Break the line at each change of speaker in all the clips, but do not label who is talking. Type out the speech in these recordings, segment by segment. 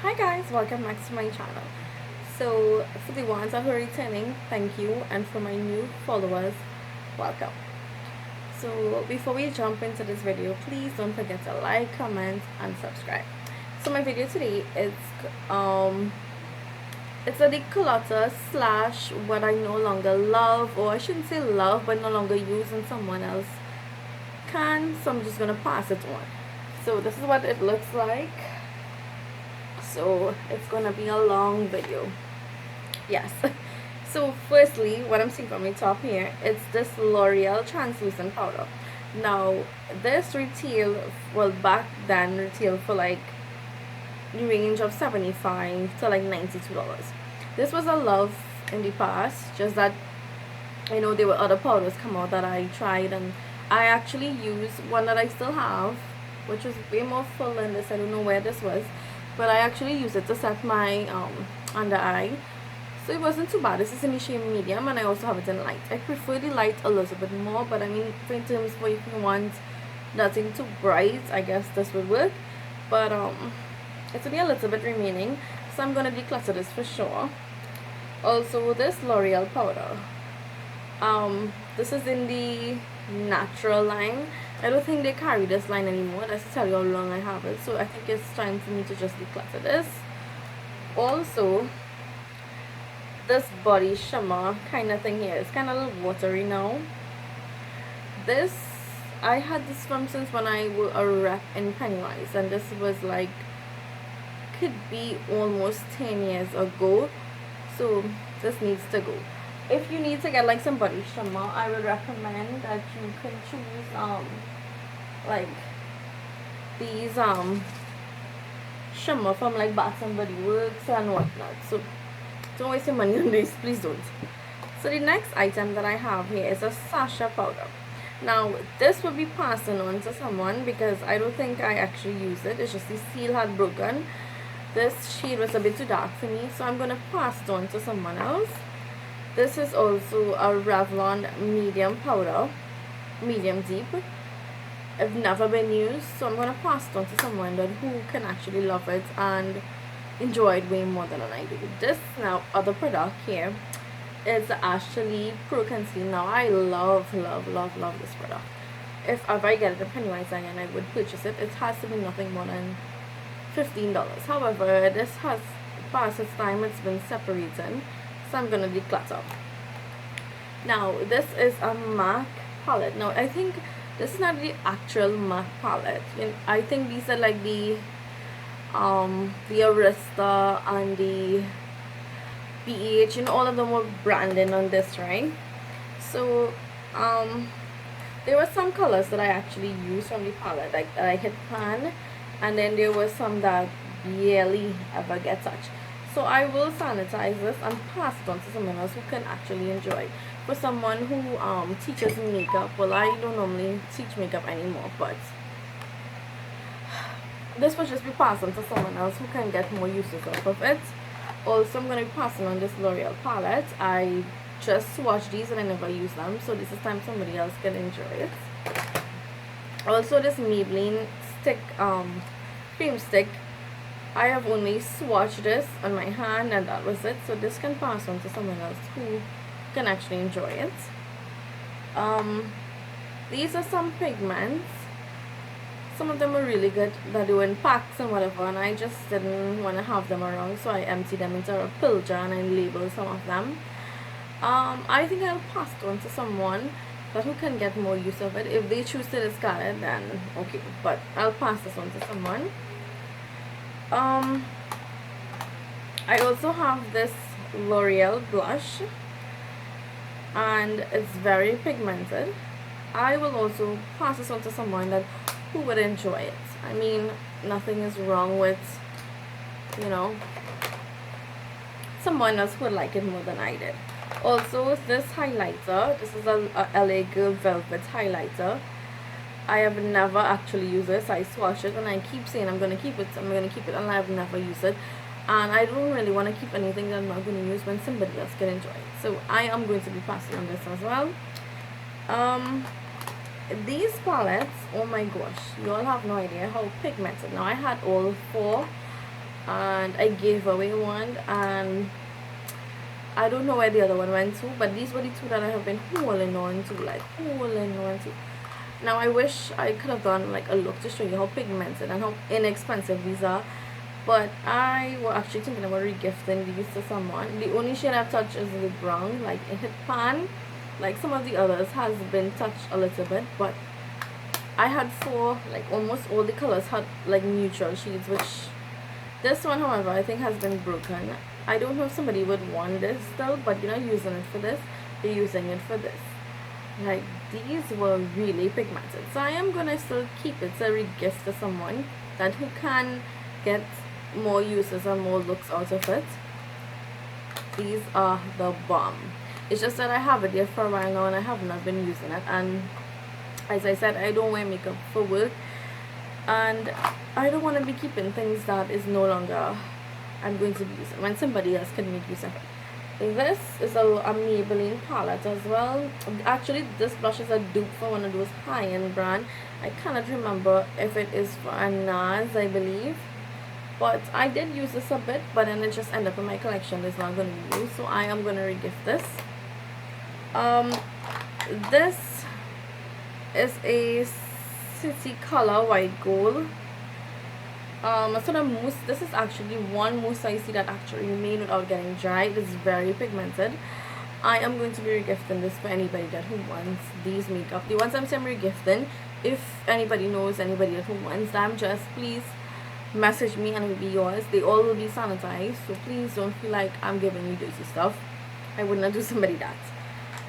Hi guys, welcome back to my channel. So for the ones that are returning, thank you, and for my new followers, welcome. So before we jump into this video, please don't forget to like, comment, and subscribe. So my video today is it's a declutter slash what I no longer love, or I shouldn't say love, but no longer use and someone else can. So I'm just gonna pass it on. So this is what it looks like. So it's gonna be a long video. Yes. So firstly, what I'm seeing from the top here, it's this L'Oreal translucent powder. Now this retail, well, back then retail for like the range of 75 to like $92. This was a love in the past, just that there were other powders come out that I tried, and I actually used one that I still have, which was way more full than this. I don't know where this was, but I actually used it to set my under eye. So it wasn't too bad. This is in the shade medium, and I also have it in light. I prefer the light a little bit more, but I mean, for in terms for if you want nothing too bright, I guess this would work. But it will be a little bit remaining, so I'm gonna declutter this for sure. Also, this L'Oreal powder. This is in the natural line. I don't think they carry this line anymore. That's to tell you how long I have it. So I think it's time for me to just declutter this. Also, this body shimmer kind of thing here, it's kind of a little watery now. This, I had this from since when I was a rep in Pennywise, and this was like, could be almost 10 years ago. So this needs to go. If you need to get like some body shimmer, I would recommend that you can choose like these shimmer from like Bath and Body Works and whatnot. So don't waste your money on this, please don't. So the next item that I have here is a Sasha powder. Now this will be passing on to someone because I don't think I actually use it. It's just the seal had broken. This shade was a bit too dark for me, so I'm gonna pass it on to someone else. This is also a Revlon medium powder, medium deep. I've never been used, so I'm gonna pass it on to someone who can actually love it and enjoy it way more than I do. This now other product here is actually Pro Conceal. Now I love this product. If ever I get it at Pennywise again, I would purchase it. It has to be nothing more than $15. However, this has passed its time. It's been separated, so I'm gonna declutter. Now this is a MAC palette. Now I think this is not the actual MAC palette. I think these are like the Arista and the BH, all of them were branding on this, right? So there were some colors that I actually used from the palette, like that I hit pan, and then there was some that barely ever get touched. So I will sanitize this and pass it on to someone else who can actually enjoy. For someone who teaches makeup, well, I don't normally teach makeup anymore, but this will just be passed on to someone else who can get more uses out of it. Also, I'm going to be passing on this L'Oreal palette. I just swatched these and I never use them, so this is time somebody else can enjoy it. Also, this Maybelline stick, cream stick, I have only swatched this on my hand and that was it. So this can pass on to someone else who can actually enjoy it. These are some pigments. Some of them are really good, that they were in packs and whatever, and I just didn't want to have them around, so I emptied them into a pill jar and I labeled some of them. I think I'll pass it on to someone who can get more use of it. If they choose to discard it, then okay, but I'll pass this on to someone. I also have this L'Oreal blush, and it's very pigmented. I will also pass this on to someone who would enjoy it. I mean, nothing is wrong with someone else who would like it more than I did. Also, this highlighter, this is a LA Girl Velvet highlighter. I have never actually used this. I swatched it and I keep saying I'm gonna keep it, and I've never used it. And I don't really want to keep anything that I'm not going to use when somebody else can enjoy it. So I am going to be passing on this as well. These palettes, oh my gosh, you all have no idea how pigmented. Now I had all four and I gave away one, and I don't know where the other one went to, but these were the two that I have been holding on to, like holding on to. Now I wish I could have done like a look to show you how pigmented and how inexpensive these are, but I was actually thinking about regifting these to someone. The only shade I've touched is the brown, like in hit pan. Like some of the others has been touched a little bit, but I had four, like almost all the colors had like neutral shades, which this one, however, I think has been broken. I don't know if somebody would want this still, but you're not using it for this, you're using it for this. Like these were really pigmented, so I am gonna still keep it to re-gift to someone that who can get more uses and more looks out of it. These are the bomb. It's just that I have it here for a while now and I have not been using it, and as I said, I don't wear makeup for work, and I don't want to be keeping things that is no longer I'm going to be using when somebody else can make use of it. This is a Maybelline palette as well. Actually, this blush is a dupe for one of those high-end brand. I cannot remember if it is for a NARS, I believe, but I did use this a bit, but then it just ended up in my collection. It's not going to be used, so I am going to regift this. This is a city color white gold. A sort of mousse. This is actually one mousse I see that actually remain without getting dry. It is very pigmented. I am going to be regifting this for anybody that who wants these makeup. The ones I'm saying regifting, if anybody knows anybody that who wants them, just please message me and it will be yours. They all will be sanitized, so please don't feel like I'm giving you dirty stuff. I would not do somebody that.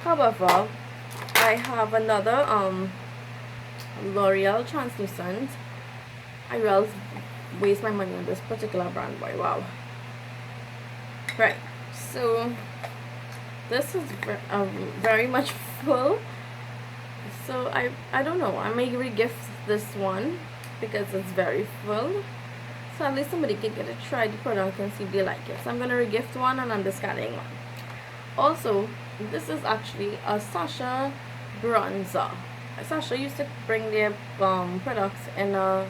However, I have another L'Oreal translucent. I will waste my money on this particular brand, boy. Wow. Right, so this is very much full, so I don't know, I may regift this one because it's very full, so at least somebody can get to try the product and see if they like it. So I'm gonna regift one and I'm discarding one. Also, this is actually a Sasha bronzer. Sasha used to bring their products in a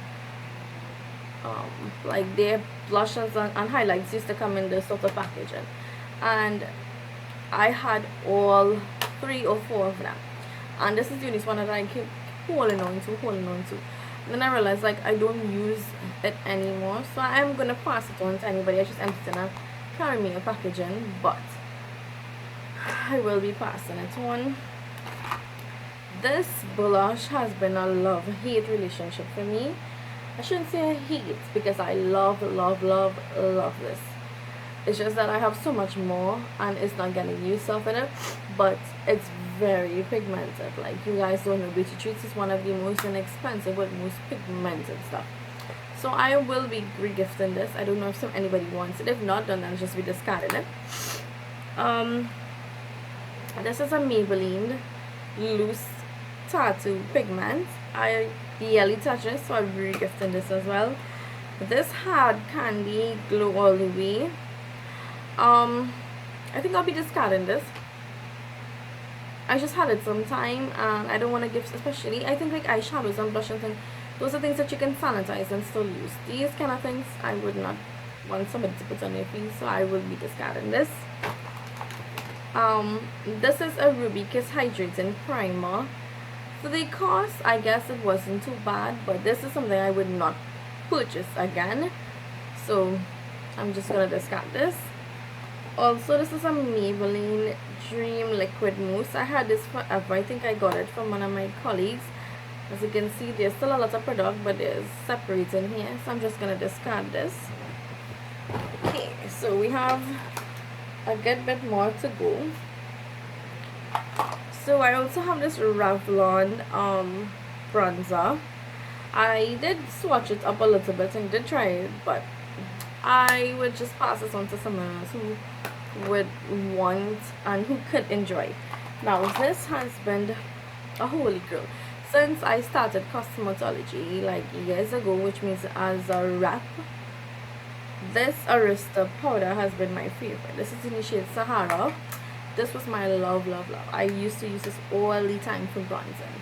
like their blushes and highlights used to come in this sort of packaging, and I had all 3 or 4 of them, and this is the only one that I keep holding on to. Then I realized like I don't use it anymore, so I'm gonna pass it on to anybody. I just empty it and carry me a packaging, but I will be passing it on. This blush has been a love-hate relationship for me. I shouldn't say hate, because I love this. It's just that I have so much more and it's not getting use of it, but it's very pigmented. Like, you guys don't know, Beauty Treats is one of the most inexpensive but most pigmented stuff. So I will be regifting this. I don't know if anybody wants it. If not, then I'll just be discarding it. This is a Maybelline loose tattoo pigment. I barely touch it, so I'll be regifting this as well. This hard candy glow all the way. I think I'll be discarding this. I just had it some time and I don't want to give, especially I think like eyeshadows and blush and things, those are things that you can sanitize and still use. These kind of things I would not want somebody to put on their face, so I will be discarding this. This is a Ruby Kiss Hydrating Primer. For the cost, I guess it wasn't too bad, but this is something I would not purchase again, so I'm just gonna discard this. Also, this is a Maybelline Dream Liquid Mousse. I had this forever. I think I got it from one of my colleagues. As you can see, there's still a lot of product, but there's separating here, so I'm just gonna discard this. Okay, so we have a good bit more to go. So I also have this Revlon bronzer. I did swatch it up a little bit and did try it, but I would just pass this on to someone else who would want and who could enjoy. Now, this has been a holy grail since I started cosmetology like years ago, which means as a rep. This Arista powder has been my favorite. This is in the shade Sahara. This was my love. I used to use this all the time for bronzing,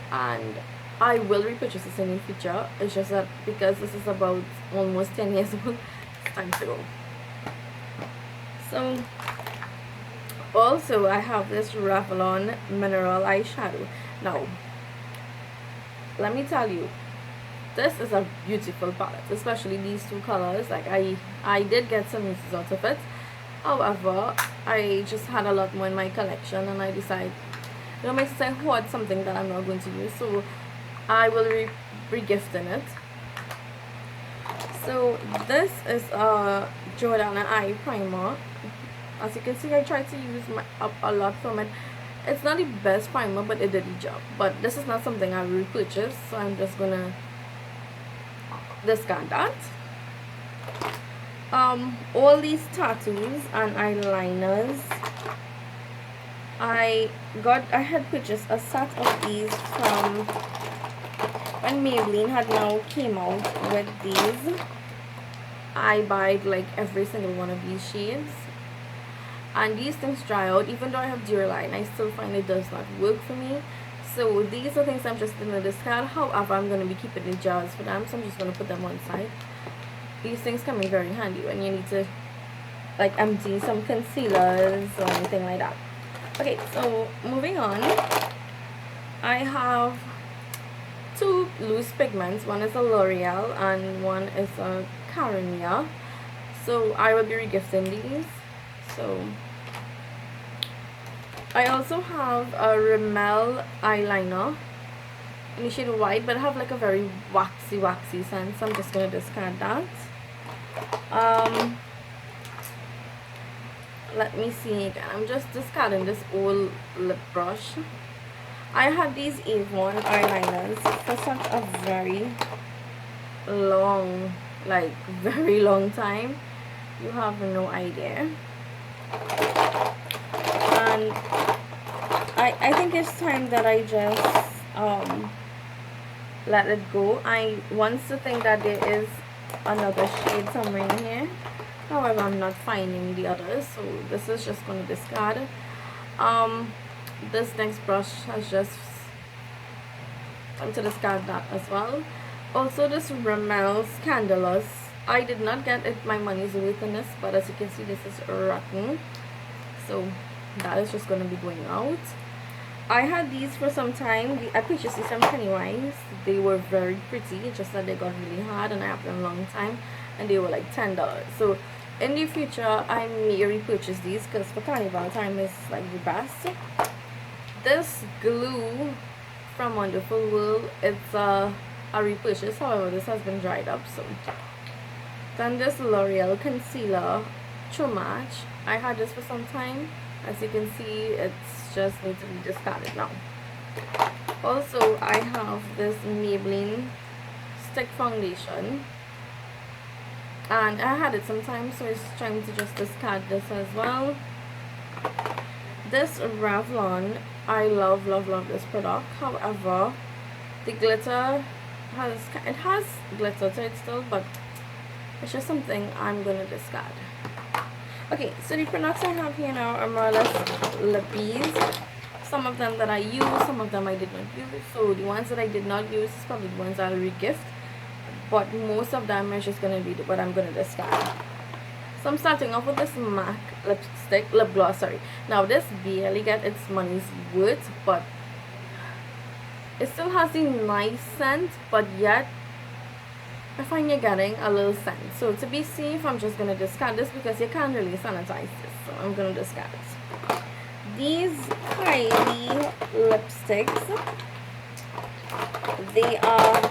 and I will repurchase this in the future. It's just that because this is about almost 10 years old, time to go. So also I have this Revlon mineral eyeshadow. Now let me tell you, this is a beautiful palette, especially these two colors. Like I did get some uses out of it. However, I just had a lot more in my collection, and I decided, you know, my sister hoard something that I'm not going to use, so I will re-gifting it. So this is a Jordana eye primer. As you can see, I tried to use up a lot from it. It's not the best primer, but it did the job. But this is not something I will repurchase, so I'm just gonna discard that. All these tattoos and eyeliners, I had purchased a set of these from when Maybelline had now came out with these. I bought like every single one of these shades, and these things dry out. Even though I have Duraline, I still find it does not work for me. So these are things I'm just going to discard. However, I'm going to be keeping the jars for them, so I'm just going to put them on side. These things come in very handy when you need to like empty some concealers or anything like that. Okay, so moving on, I have two loose pigments. One is a L'Oreal and one is a Carinthia. So I will be regifting these. So I also have a Rimmel eyeliner in the shade white, but I have like a very waxy scent, so I'm just going to discard that. Let me see again. I'm just discarding this old lip brush. I had these Avon eyeliners for such a very long, like very long time. You have no idea. And I think it's time that I just let it go. I want to think that there is another shade somewhere in here. However, I'm not finding the others, so this is just going to discard. This next brush has just time to discard that as well. Also, this Rimmel Scandalous, I did not get it my money's worth in this, but as you can see, this is rotten, so that is just going to be going out. I had these for some time. I purchased these from Pennywise. They were very pretty, just that they got really hard, and I have them a long time, and they were like $10. So in the future, I may repurchase these because for carnival time is like the best. This glue from Wonderful World, it's a repurchase. However, this has been dried up. So then this L'Oreal concealer True Match, I had this for some time. As you can see, it's just need to be discarded now. Also, I have this Maybelline stick foundation, and I had it sometimes, so it's trying to just discard this as well. This Revlon, I love this product. However, the glitter has glitter to it still, but it's just something I'm gonna discard. Okay, so the products I have here now are more or less lippies. Some of them that I use, some of them I did not use. So the ones that I did not use is probably the ones I'll regift, but most of them are just gonna be what I'm gonna discard. So I'm starting off with this MAC lip gloss. Sorry. Now this barely get its money's worth, but it still has a nice scent, but yet I find you're getting a little scent. So to be safe, I'm just gonna discard this because you can't really sanitize this. So I'm gonna discard it. These Kylie lipsticks, they are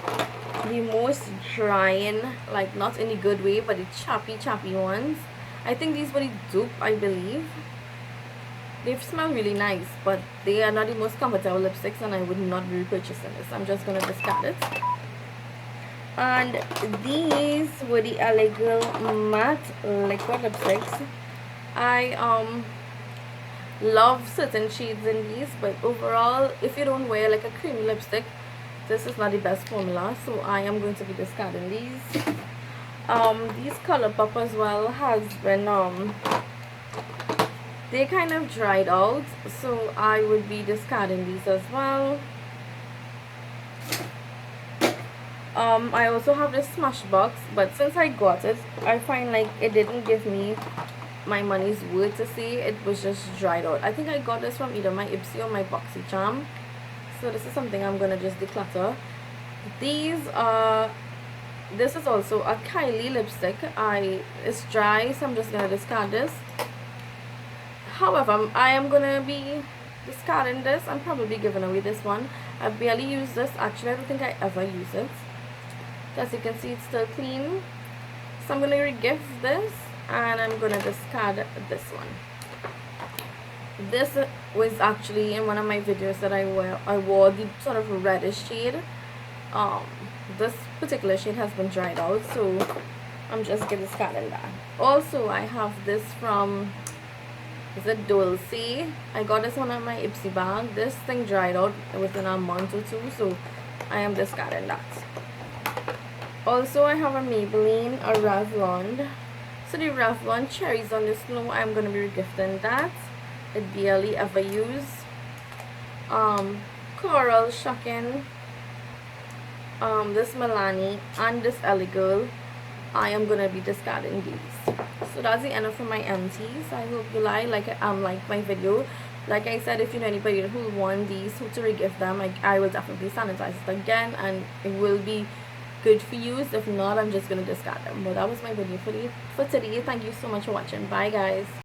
the most drying, like not in a good way, but the chappy ones. I think these were the dupe, I believe. They smell really nice, but they are not the most comfortable lipsticks, and I would not be repurchasing this. I'm just gonna discard it. And these were the LA Girl matte liquid lipsticks. I love certain shades in these, but overall, if you don't wear like a creamy lipstick, this is not the best formula, so I am going to be discarding these. These Colourpop as well has been they kind of dried out, so I would be discarding these as well. I also have this Smashbox, but since I got it, I find like it didn't give me my money's worth to see. It was just dried out. I think I got this from either my Ipsy or my BoxyCharm. So this is something I'm gonna just declutter. These are this is also a Kylie lipstick. It's dry, so I'm just gonna discard this. However, I am gonna be discarding this. I'm probably giving away this one. I barely use this. Actually, I don't think I ever use it. As you can see, it's still clean. So I'm gonna regift this, and I'm gonna discard this one. This was actually in one of my videos that I wore the sort of reddish shade. This particular shade has been dried out, so I'm just gonna discard that. Also, I have this from, is it Dulce? I got this one on my Ipsy bag. This thing dried out within a month or two, so I am discarding that. Also, I have a Maybelline, a Revlon. So the Revlon Cherries on the Snow, I'm gonna be regifting that. I barely ever use. Coral Shocking, this Milani, and this Ellie Girl. I am gonna be discarding these. So that's the end of my empties. I hope you like my video. Like I said, if you know anybody who want these, who to regift them, I will definitely sanitize it again, and it will be good for use. If not, I'm just gonna discard them. But that was my video for today. Thank you so much for watching. Bye guys.